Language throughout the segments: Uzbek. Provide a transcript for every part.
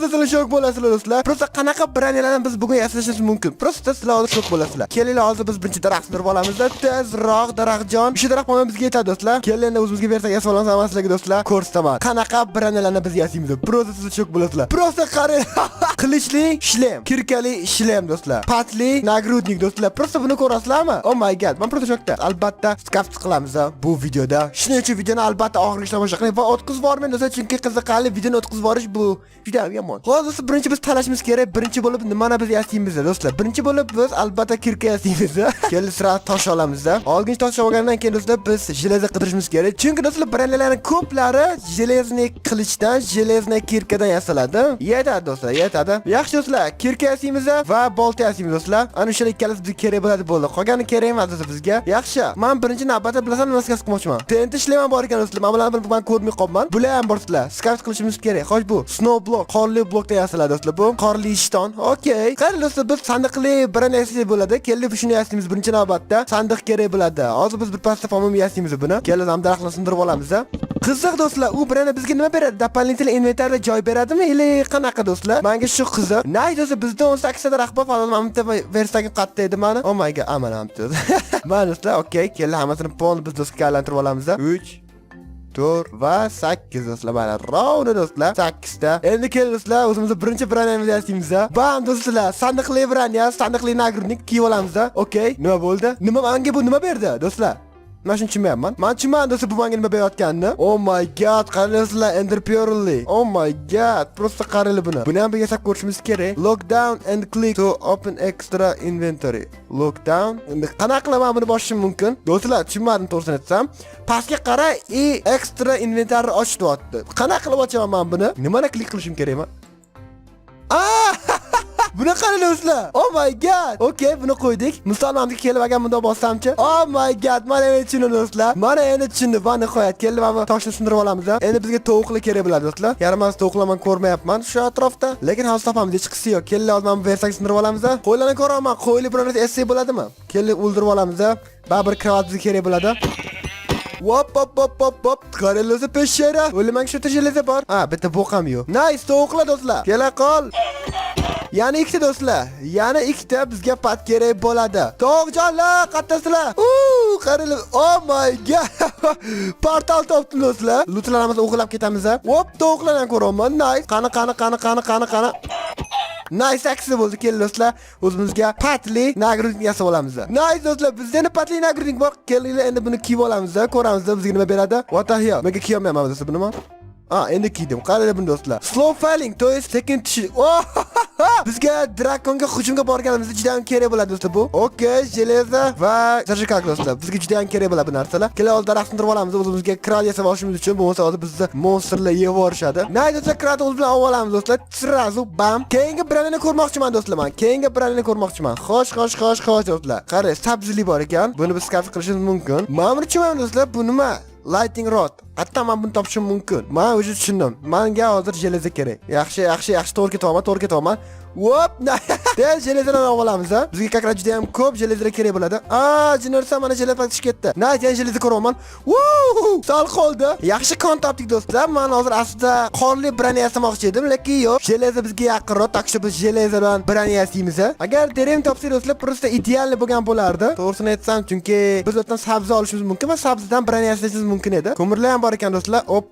Sizlar shok bo'lasizlar do'stlar. Prosta qanaqa brenyalarni biz bugun yasashimiz mumkin. Prosta sizlar hozir shok bo'lasizlar. Kelinglar hozir biz birinchi daraxtni surib olamizda. Tezroq daraxtjon. Shu daraxt mana bizga yetadi do'stlar. Kelinglar o'zimizga bersak yasab olamiz sizlarga do'stlar. Ko'rsaman. Qanaqa brenyalarni biz yasaymiz. Prosta sizlar shok bo'lasizlar. Prosta qarang. Qilichli shlem, kirkali shlem do'stlar. Patli nagrudnik do'stlar. Prosta buni ko'rasizlarmi? Oh my god. Men prosta shokda. Albatta skaft qilamiz bu videoda. Shuning uchun videoni albatta oxirigacha tomosha qiling va o'tkazib bormang do'stlar, chunki qiziqarli videoni o'tkazib borish bu juda yomon. Hozir birinchi biz talashimiz kerak. Birinchi bo'lib nimani biz yasaymiz do'stlar. Birinchi bo'lib biz albatta kirka yasaymiz. Kelin sira tosh olamiz. Olginchi tosh olgandan keyin do'stlar biz jeleza qidirishimiz kerak. Chunki do'stlar brenyalarning ko'plari jelezniy qilichdan, jelezniy kirkadan yasaladi. Yetadi do'stlar, yetadi. Yaxshi do'stlar, kirka yasaymiz va bolta yasaymiz do'stlar. Ana shular ikkalasi bizga kerak bo'ladi bo'ldi. Qolgani kerak emas do'stlar bizga. Yaxshi. Men birinchi navbatda bilasan nima skaf qilmoqchiman. TNT ishlayman bor ekan do'stlar. Men bilan ko'rmay qolman. Bular ham bor do'stlar. Skaf qilishimiz kerak. Xo'sh bu snow block, qorli blokda yasaladi do'stlar. Bu qorli ishton. Okey. Qani do'stlar biz sandiqli brenda yasaymiz bo'ladi. Kelib shuni yasaymiz birinchi navbatda. Sandiq kerak bo'ladi. Hozir biz bir pasta formami yasaymiz buni. Kelib ham daraxtni sindirib olamiz. Qiziq do'stlar, u brenda bizga nima beradi? Doполнительный inventarda joy beradimi yoki qanaqa do'stlar? Menga shu qiziq. Nay do'stlar, bizda 18 ta daraxt bor, faolmanimda versagim qatta edi meni. Oh my god, amanam dedi. Mana do'stlar, okey, keldi hammasini polni biz do'stga aylantirib olamiz. 3 4 va 8 do'stlar. Mana ravna do'stlar, 8 ta. Endi keldi do'stlar, o'zimiz birinchi brendamizni yasaymiz. Bam do'stlar, sandiqli brenda, sandiqli nagrudnik kiyib olamiz. Okey, nima bo'ldi? Nima menga bu nima berdi do'stlar? Men shuni tushunmayapman. Men tushunmadim do'stlar bu menga nima berayotganini. Oh my god, qaranglar Ender Pearl'li. Oh my god, prosta qaranglar buni. Buni ham yasab ko'rishimiz kerak. Lock down and click to open extra inventory. Lock down. Endi qanaqa qilaman buni bosishim mumkin? Do'stlar, tushunmadim to'g'risini aytsam. Pastga qara, extra inventory ochyapti. Qanaqa qilib ochaman men buni? Nimani klik qilishim kerakmi? Buni qarang do'stlar. Oh my god. Okay, buni qo'ydik. Musulmonga kelib agar bunda bossamchi. Oh my god, mana endi tushundim do'stlar. Mana endi tushundim. Va nihoyat kelib mana toshni sindirib olamiz. Endi bizga tovuqlar kerak bo'ladi do'stlar. Yaramas tovuqlar men ko'rmayapman shu atrofda. Lekin hozir topamiz, hech qisi yo'q. Kelib hozir men versak sindirib olamiz. Qo'ylarni ko'raman. Qo'yli biror essay bo'ladimi? Kelib o'ldirib olamiz. Baribir kravat bizga kerak bo'ladi. Hop. Qaranglar peshara. O'limang shu jeleza bor. Bitta bo'q ham yo'q. Nice, tovuqlar do'stlar. Kela qol. Yana ikkita do'stlar. Yana ikkita bizga pat kerak bo'ladi. Tovuqjonlar, qattasizlar. Qaranglar. Oh my god. Portal topdim do'stlar. Lutlarimizni o'g'irlab ketamiz. Hop, tovuqlarni ko'raman. Nice. Qani. Nice aksi bo'ldi. Kel do'stlar, o'zimizga patli nagrudnik yasab olamiz. Nice do'stlar, bizda endi patli nagrudnik bor. Kelinglar, endi buni kiyib olamiz. Ko'ramiz bizga nima beradi. What the hell? Menga kiyolmayman do'stlar buni men. Endi kiydim. Qaranglar buni do'stlar. Slow falling, to is second tushib. Bizga drakonga hujumga borganimizda juda ham kerak bo'ladi do'stlar bu. Okey, jeleza va zajikak do'stlar. Bizga juda ham kerak bo'ladi bu narsalar. Keling hozir daraxtni sindirib olamiz o'zimizga kral yasab olishimiz uchun. Bo'lmasa hozir bizni monsterlar yeb yuborishadi. Nay do'stlar, kravni o'z bilan olamiz do'stlar. Srazu bam. Keyingi brendani ko'rmoqchiman do'stlar men. Xo'sh do'stlar. Qarang, sabzili bor ekan. Buni biz skaft qilishimiz mumkin. Men buni tushunmayman do'stlar, bu nima? Lighting rod. Hatta men buni topishim mumkin. Men o'zi tushundim. Menga hozir jeleza kerak. Yaxshi, to'g'ri ketaman. Hop, tez jelezadan olamiz. Bizga kaklar juda ham ko'p jelezalar kerak bo'ladi. Jinersa mana jeleza tushib ketdi. Yana jeleza ko'raman. Sal qoldi. Yaxshi kon topdik do'stlar. Men hozir aslida qorli brenda yasamoqchi edim, lekin yo'q. Jeleza bizga yaqinroq, tak shu biz jelezadan brenda yasaymiz. Agar terem topsak do'stlar, prosta ideal bo'lgan bo'lardi. To'g'risini aytsam, chunki biz o'tdan sabzi olishimiz mumkin va sabzidan brenda yasashimiz mumkin edi. Ko'mirlar ham bor ekan do'stlar. Hop.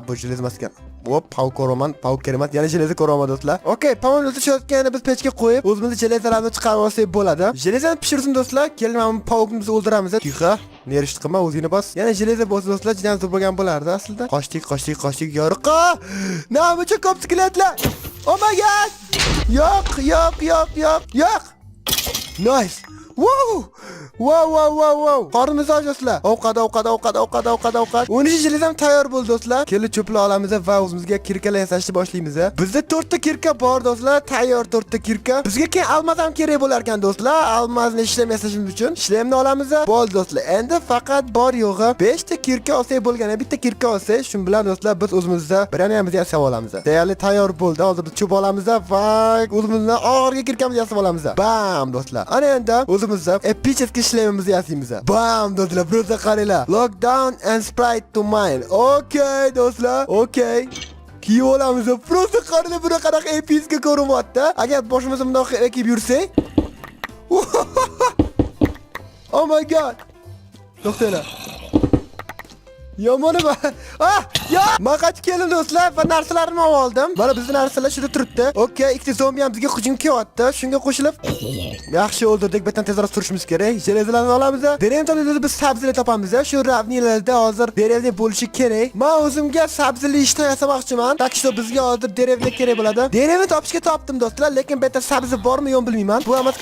Bu jeleza emas ekan. Hop, pau ko'raman, pau kerak. Yana jeleza ko'raman do'stlar. Okey, pamon o'tishayotganda biz pechga qo'yib, o'zimizni jelezalarni chiqarib olsak bo'ladi. Jelezani pishirsin do'stlar. Keling, men paukimizni o'ldiramiz. Tixa, nerishti qilma, o'zingni bos. Yana jeleza bo'lsa do'stlar, juda ham zo'r bo'lgan bo'lardi aslida. Qochdik, yoriqqa. Nima uchun ko'p skeletlar? Oh my god! Yo'q. Nice. Wow. Qornimiz och do'stlar. Ovqat. 13 jelezam tayyor bo'ldi do'stlar. Kelib cho'pla olamiz va o'zimizga kirkalar yasashni boshlaymiz. Bizda 4 ta kirka bor do'stlar, tayyor 4 ta kirka. Bizga keyin almaz ham kerak bo'lar ekan do'stlar. Almazni ishlab yasashimiz uchun shlemni olamiz. Bo'ldi do'stlar. Endi faqat bor yo'g'i 5 ta kirka olsak bo'lgani, bitta kirka olsak, shun bilan do'stlar biz o'zimizda brendamizni yasab olamiz. Deyarli tayyor bo'ldi. Hozir biz cho'p olamiz va o'zimizdan oxirgi kirkamizni yasab olamiz. Bam do'stlar. Ana endi o'zimizda epichеский shlemimizni yasaymiz. Bam do'stlar, biroza qaranglar. Lock down and sprite to mine. Okay do'stlar. Okay. kiyib olamiz. Prosta qaranglar buni qanaqa epizga ko'rinyapti. Agar boshimizni bundoq kiyib yursak. Oh my god. To'xtanglar. Yomoni va yo, men qaytib keldim do'stlar va narsalarni oldim. Mana bizning narsalar shunda turibdi. Okay, ikkita zombi ham bizga hujum qilyapti. Shunga qo'shilib yaxshi o'ldirdik. Bitta tezroq surishimiz kerak. Jelezalarni olamiz. Derevnda biz sabzilar topamiz. Shu ravnilarda hozir derevni bo'lishi kerak. Men o'zimga sabzili ishni yasamoqchiman. Tak что bizga hozir derevni kerak bo'ladi. Derevni topishga topdim do'stlar, lekin bu yerda sabzi bormi yo'q bilmayman. Bu emas.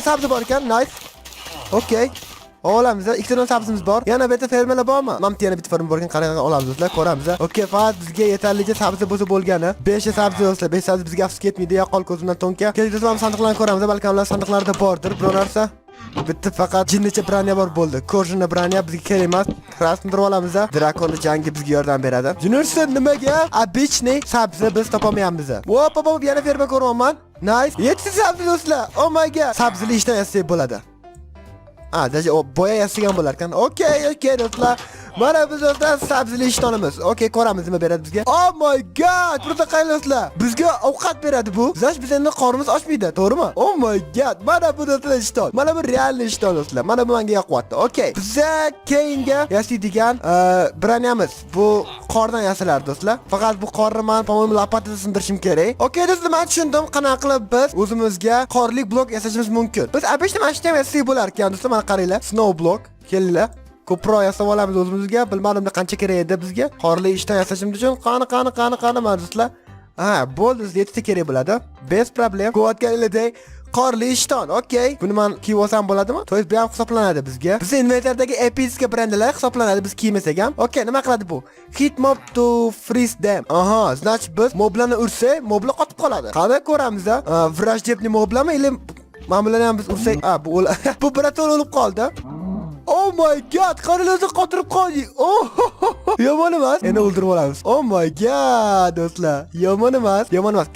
Sabzi bor ekan. Nice. Okay. Olamiz. Ikkita sabzimiz bor. Yana bu yerda fermerlar bormi? Mamti yana bitta fermer bor ekan, qarang olamiz do'stlar, ko'ramiz. Okay, faqat bizga yetarlicha sabzi bo'lsa bo'lgani. 5 sabzi do'stlar, 5 sabzi bizga afsus ketmaydi. Yo'qol ko'zimdan to'nka. Keldik do'stlar, sandiqlarni ko'ramiz. Balki ular sandiqlarda bordir. Biror narsa. Bitta faqat jinnicha branya bor bo'ldi. Ko'rjinni branya bizga kerak emas. Krasnodar olamiz. Drakonning jangi bizga yordam beradi. Juniorson nimaga? Обычный sabzi biz topolmayapmiz. Hop, yana fermer ko'ryapman. Nice. 7 sabzi do'stlar. Oh my god. Sabzili ishdan yasak bo'ladi. Daja o boya yasagan bo'lar ekan. Okay, do'stlar. Mana biz do'stlar sabzili ishtonimiz. Okay, ko'ramiz nima beradi bizga. Oh my god, burada qarang do'stlar. Bizga ovqat beradi bu. Zash biz endi qornimiz ochmaydi, to'g'rimi? Oh my god, mana bu do'stlar ishton. Mana bu real ishton do'stlar. Mana bu menga yoqyapti. Okay, bizga keyinga yasaydigan branyamiz. Bu qordan yasalar do'stlar. Faqat bu qorni men по-моему lopatada sindirishim kerak. Okay do'stlar, men tushundim qanaqa qilib biz o'zimizga qorlik blok yasashimiz mumkin. Biz обычно mana shunday yasak bo'lar ekan do'stlar. Mana qaranglar, snow block. Kelinglar. Ko'proq yasab olamiz o'zimizga. Bilmadim qancha kerak edi bizga. Qorli ishdan yasashimiz uchun qani do'stlar. Bo'ldi, 7 ta kerak bo'ladi. Bez problem. Ko'rayotganingizdek qorli ishton. Okay. Buni men kiyib olsam bo'ladimi? To есть bu ham hisoblanadi bizga. Biz inventordagi epicka brendalar hisoblanadi biz kiymasak ham. Okay, nima qiladi bu? Hit mob to freeze them. Значит biz moblarni ursak, moblar qotib qoladi. Qani ko'ramiz. Vrajjebni moblarmi или ma'mulan ham biz ursak, bu birator o'lib qoldi. Oh my god, qaranglar, qotirib qoldik. Yomon emas. Endi o'ldirib olamiz. Oh my god, do'stlar. Yomon emas.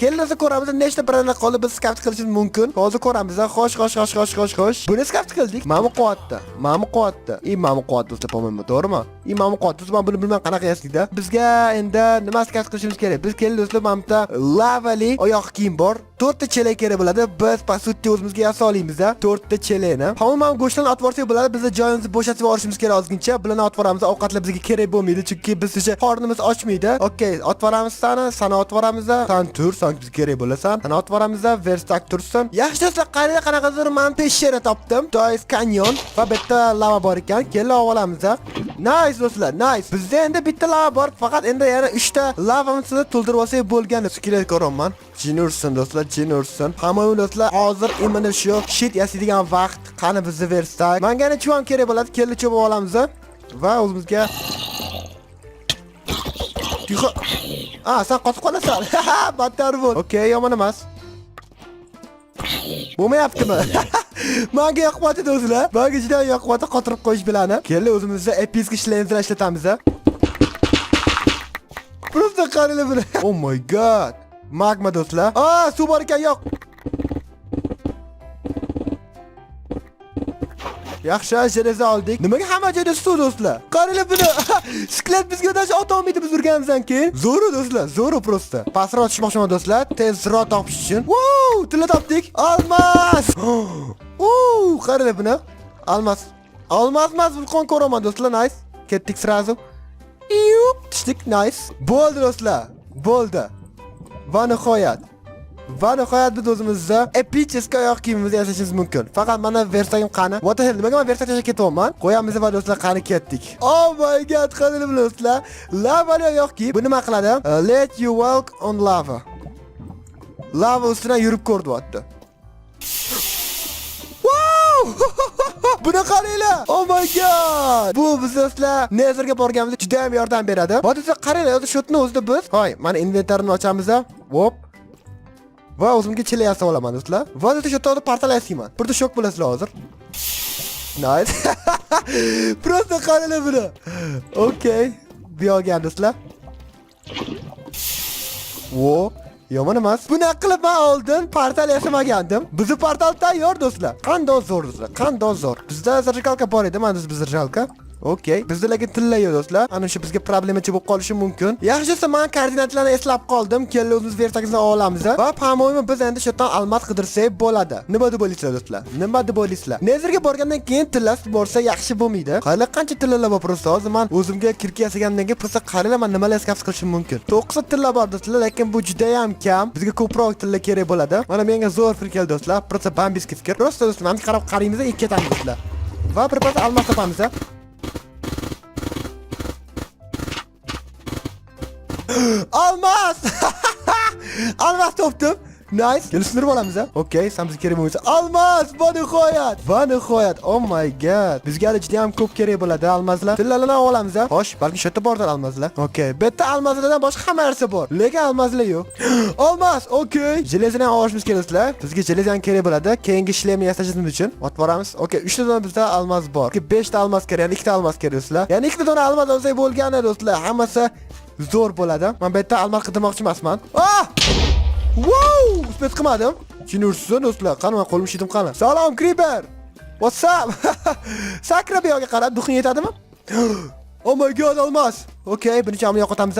Kelinglar ko'ramiz nechta branda qoldi, biz skaft qilishimiz mumkin. Hozir ko'ramiz. Xo'sh. Buni skaft qildik. Ma'mu quvvatda. Ma'mu quvvat do'stlar, po-mo'ymi, to'g'rimi? Ma'mu quvvat. Men buni bilmayman qanaqa yasaydi. Bizga endi nima skaft qilishimiz kerak? Biz keldik do'stlar, mana bu lavali oyoq kiyim bor. 4 ta chelak kerak bo'ladi. Biz pasutni o'zimizga yasa olamiz. 4 ta chelakni. Hamma go'shtlarni otib olsak bo'ladi. Biz joyimizni bo'shatib olishimiz kerak ozgincha. Bularni otib olamiz. Ovqatlar bizga kerak bo'lmaydi, chunki biz o'sha qornimiz ochmaydi. Okay, otib olamiz sana otib olamiz. San tur, san bizga kerak bo'lasan. Sana otib olamiz. Verstak tursin. Yaxshi do'stlar, qaranglar qanaqadir men peshshara topdim. Toys kanyon va bitta lava bor ekan. Kelib olamiz. Nice do'stlar, nice. Bizda endi bitta lava bor, faqat endi yana 3 ta lavamizni to'ldirib olsak bo'lgan. Kerak ko'raman. Jinurson do'stlar, Jinurson. Hamma do'stlar, hozir imini shu shit yasaydigan vaqt. Qani bizni verstak. Menga yana chuvam kerak bo'ladi. Kelib cho'p olamiz va o'zimizga sen qotib qolasan. Battar bo'l. Okay, yomon emas. Bo'lmayaptimi? Menga yoqmadi do'stlar. Menga juda yoqmadi qotirib qo'yish bilani. Kelib o'zimizga episk ishlarni ishlatamiz. Просто qaranglar buni. Oh my god. Magma do'stlar. Suv bor ekan, yo'q. Yaxshi, jeleza oldik. Nimaga hamma joyda suv do'stlar? Qaranglar buni. Sklet bizga o'tash ota olmaydi biz urganimizdan keyin. Zo'r do'stlar, zo'r prosta. Pastroq tushmoqchiman do'stlar, tezroq topish uchun. Wow, tilla topdik. Almas. Qaranglar buni. Almas emas, vulqon ko'raman do'stlar. Nice. Ketdik srazu. Tushdik, nice. Bo'ldi do'stlar. Bo'ldi. Va nihoyat biz o'zimizda epicheska oyoq kiyimimizni yasashimiz mumkin. Faqat mana versagim qani? What the hell? Nimaga men versak yashab ketyapman? Qo'yamiz va do'stlar qani ketdik. Oh my god, qaranglar do'stlar. Lava oyoq kiyim. Bu nima qiladi? Let you walk on lava. Lava ustidan yurib ko'rdi. Wow! Buni qaranglar. Oh my god. Bu biz do'stlar Nezerga borganimizda juda ham yordam beradi. Va do'stlar qaranglar, shotni o'zida biz. Hoy, mana inventorni ochamiz. Hop. Va o'zimga chela yasab olaman do'stlar. Va do'stlar shu yerda portal yasayman. Burada shok bo'lasizlar hozir. Nice. Просто qaranglar buni. Okay. Bu yo'g'an do'stlar. Wo. Yomon emas. Buni qilib men oldin portal yasamagandim. Bizni portal tayyor do'stlar. Qanday zo'r do'stlar, qanday zo'r. Bizda zirjalka bor edi, mana biz zirjalka. Okey. Bizda lekin tilla yo'q do'stlar. Ana shu bizga problemachi bo'lib qolishi mumkin. Yaxshisi men koordinatlarni eslab qoldim. Keldi o'zimiz versakni olamiz va pamoymi biz endi shu yerdan almat qidirsak bo'ladi. Nima deb o'ylaysizlar do'stlar? Nima deb o'ylaysizlar? Nezerga borgandan keyin tillasi bo'lsa yaxshi bo'lmaydi. Qala qancha tillalar bor prosta. Hozir men o'zimga kirki yasagandan keyin prosta qaranglar men nimalar skaf qilishim mumkin. 9 tilla bor do'stlar, lekin bu juda ham kam. Bizga ko'proq tilla kerak bo'ladi. Mana menga zo'r fikr keldi do'stlar. Prosta bambiski fikr. Prosta do'stlar, men qarab qaraymiz va ketamiz do'stlar. Va bir pas almas topamiz. Almas! Almas topdim. Nice. Kelishtirib olamiz ha. Okey, samsiz kerak bo'lsa. Almas, va nihoyat. Va nihoyat. Oh my god. Bizga juda ham ko'p kerak bo'ladi almaslar. Tillalarni olamiz ha. Xo'sh, balki shu yerda bordir almaslar. Okey, bu yerda almaslardan boshqa hamma narsa bor. Lekin almaslar yo'q. Almas, okey. Jelezani olishimiz kerak do'stlar. Bizga jelezan kerak bo'ladi. Keyingi ishlarni yasashimiz uchun. Otib boramiz. Okey, 3 ta dona bizda almas bor. 5 ta almas kerak, ya'ni 2 ta almas kerak do'stlar. Ya'ni 2 ta dona almas olsak bo'lgani do'stlar. Hammasi zo'r bo'ladi. Men bu yerda almas qidirmoqchi emasman. Ah! Wow! Uspet qilmadim. Jinursiz do'stlar. Qani men qo'lim shidim qani. Salom Creeper. What's up? Sakra bu yoqqa qarab, duxing yetadimi? Oh my god, almas. Okey, birinchi amni yo'qotamiz.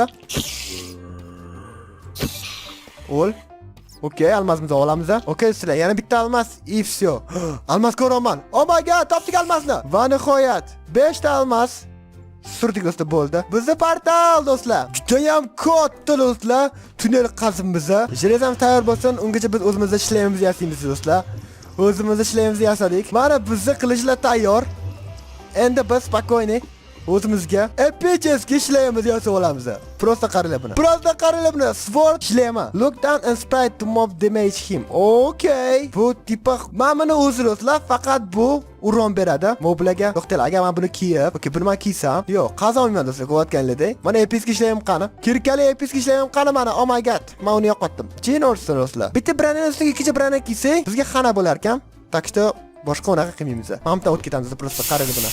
Ol. Okey, almasimizni olamiz. Okey, sizlar yana bitta almas. И всё. Almas ko'raman. Oh my god, topdik almasni. Va nihoyat 5 ta almas. Surdik do'stlar bo'ldi. Bizning portal do'stlar. Juda ham katta do'stlar. Tunnel qazimiz. Jelezam tayyor bo'lsin, ungacha biz o'zimizda ishlaymiz yasaymiz do'stlar. O'zimizda ishlaymiz yasadik. Mana bizning qilichlar tayyor. Endi biz spokойный o'zimizga epicheski ishlaymiz yasab olamiz. Prosta qaranglar buni. Prosta qaranglar buni. Sword ishlayman. Look down and sprite to mob damage him. Okay. Bu tipa mana o'zi do'stlar, faqat bu uron beradi. Moblarga to'xtanglar. Agar men buni kiyib, okey, buni men kiysam, yo'q, qazolmayman do'stlar, ko'rayotganlaringdek. Mana episki ishlayim qani? Kirkali episki ishlayim qani mana? Oh my god. Men uni yo'qotdim. Chain o'rsin do'stlar. Bitta brandni ustiga ikkinchi brandni kiysak, bizga xana bo'lar ekan. Tak что boshqa unaqa qilmaymiz. Mamta o'tib ketamiz, prosta qaranglar buni.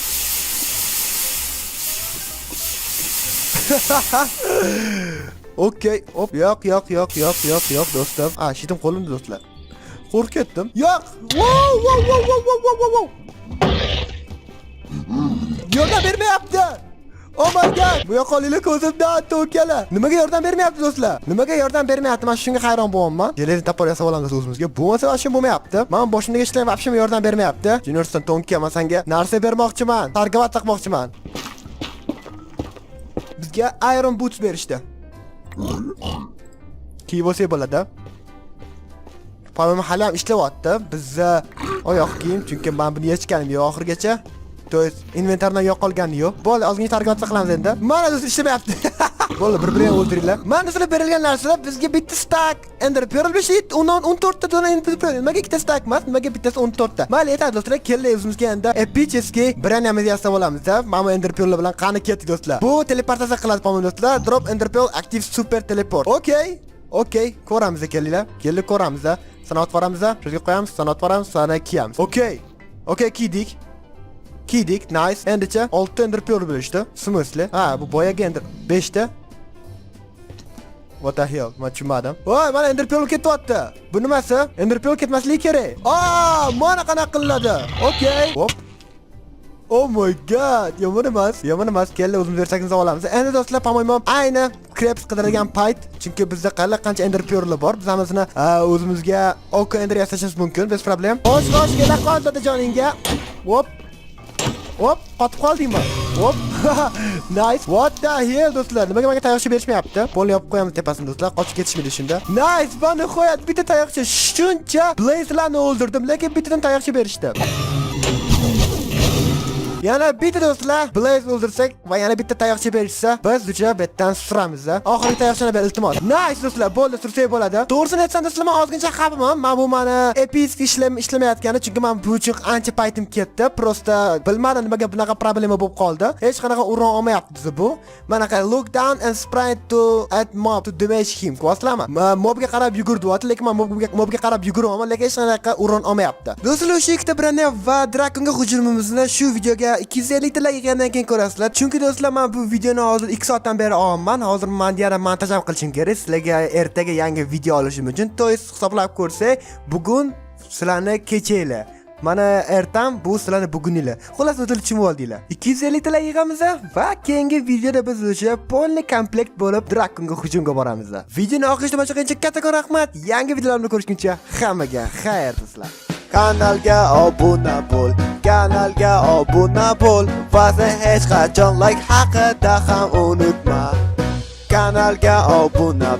Okey, hop, yo'q do'stim. Shitim qo'limda do'stlar. Qo'rqib ketdim. Yo'q. Wow. Yordam bermayapti. Oh my god. Bu yo'q qolinglar, ko'zimdan to'kala. Nimaga yordam bermayapti do'stlar? Nimaga yordam bermayapti? Men shunga hayron bo'lyapman. Jelezi tapor yasab olamiz o'zimizga. Bo'lmasa vashim bo'lmayapti. Men boshimdagi ishlar vashim yordam bermayapti. Juniorson Tonka, men senga narsa bermoqchiman. Targ'ibot taqmoqchiman. Bizga Iron Boots berishdi. Kiyib olsak bo'ladi. Panim hali ham ishlayapti. Bizga oyoq kiyim, chunki men buni yechganim yo'q oxirgacha. To есть inventardan yo'qolgani yo'q. Bo'ldi, ozgina targ'ibot qilamiz endi. Mana do'stlar ishlamayapti. Bo'ldi, bir-birini o'ldiringlar. Mana sizlar berilgan narsalar bizga bitta stack Ender Pearl beshit, undan 14 ta dona Ender Pearl. Nimaga ikkita stack emas? Nimaga bittasi 14 ta? Mayli, aytadi do'stlar, keldi o'zimizga endi epicheski branyamiz yasab olamiz-da. Mana Ender Pearl bilan qani ketdik do'stlar. Bu teleportatsiya qiladi pamon do'stlar. Drop Ender Pearl active super teleport. Okey, ko'ramiz kelinglar. Kelib ko'ramiz. Sanat varamiz, shunga qo'yamiz, sanat varamiz, sana kiyamiz. Okey, kiydik, nice. Endicha 6 Ender Pearl bo'lishdi. Smysli? Bu boyaga Ender 5 ta. What the hell? Men tushunmadim. Voy, mana Ender Pearl ketyapti. Bu nimasi? Ender Pearl ketmasligi kerak. Mana qanaqa qiladi. Okey. Hop. Oh my god, yomon emas. Keldi o'zimiz versakimizni olamiz. Endi do'stlar, pamoymo ayni Krebs qidirgan payt, chunki bizda qancha Ender Pearl bor. Biz hammasini o'zimizga Oko Ender yasashimiz mumkin, bez problem. Xo'sh, kela qol dadajoningga. Hop, qotib qoldingmi? Hop. Nice. What the hell do'stlar? Nimaga menga tayoqcha berishmayapti? Pol yopib qo'yamiz tepasini do'stlar. Qochib ketishmaydi shunda. Nice. Va nihoyat bitta tayoqcha. Shuncha Blaze'larni o'ldirdim, lekin bittadan tayoqcha berishdi. Yana bitta do'stlar, Blaze o'ldirsak va yana bitta tayoqcha berishsa, biz juda betdan suramiz. Oxirgi tayoqchani ber, iltimos. Nice do'stlar, bo'ldi, sursak bo'ladi. To'g'risini aytsam do'stlar, men ozgincha xafaman. Men bu meni episk ishlamayotgani, chunki men bu uchun ancha paytim ketdi. Prosta bilmadim nimaga bunaqa problema bo'lib qoldi. Hech qanaqa uron olmayapti bizni bu. Mana look down and sprite to add mob to damage him. Ko'rasizlarmi? Mobga qarab yugurdi, lekin men mobga qarab yuguraman, lekin hech qanaqa uron olmayapti. Do'stlar, o'sha ikkita branda va drakonga hujumimizni shu videoga 250 ta like yegandan keyin ko'rasizlar. Chunki do'stlar, men bu videoni hozir 2 soatdan beri olaman. Hozir men yana montaj ham qilishim kerak. Sizlarga ertaga yangi video olishim uchun. To'ys hisoblab ko'rsak, bugun sizlarni kechanglar. Mana ertam bu sizlarni buguninglar. Xullas o'tilib chimib oldinglar. 250 talar yig'amiz va keyingi videoda biz o'sha polni komplekt bo'lib Drakonga hujumga boramiz. Videoni oxirigacha tomosha qilganingizga kattakon rahmat. Yangi videolarni ko'rishguncha hammaga xayr tilsizlar. Kanalga obuna bo'l, kanalga obuna bo'l va hech qachon like haqida ham unutma. Kanalga obuna